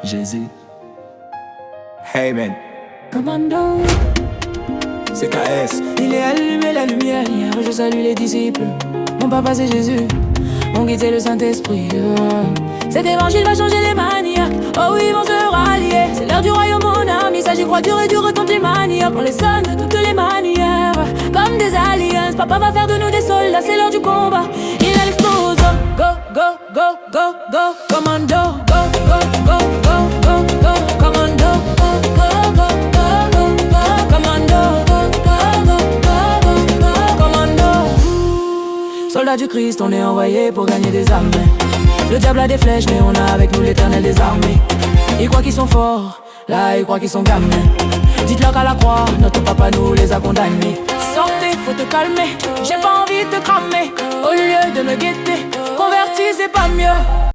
Jésus. Hey man. Commando. C'est KS. Il est allumé la lumière, je salue les disciples. Mon papa c'est Jésus, mon guide c'est le Saint-Esprit. Cet évangile va changer les maniaques, oh oui ils vont se rallier. C'est l'heure du royaume mon ami, ça j'y crois dur et dur contre les maniaques. On les sonne de toutes les manières, comme des aliens. Papa va faire de nous des soldats, c'est l'heure du combat. Il a l'explose, go, go, go, go, go, commando. Go, go, go, go, go, go, commando. Go, go, go, go, go, go, commando. Soldats du Christ, on est envoyés pour gagner des âmes. Le diable a des flèches, mais on a avec nous l'éternel des armées. Ils croient qu'ils sont forts, là ils croient qu'ils sont gamins. Dites-leur qu'à la croix, notre papa nous les a condamnés. Sortez, faut te calmer, j'ai pas envie de te cramer. Au lieu de me guetter, converti c'est pas mieux.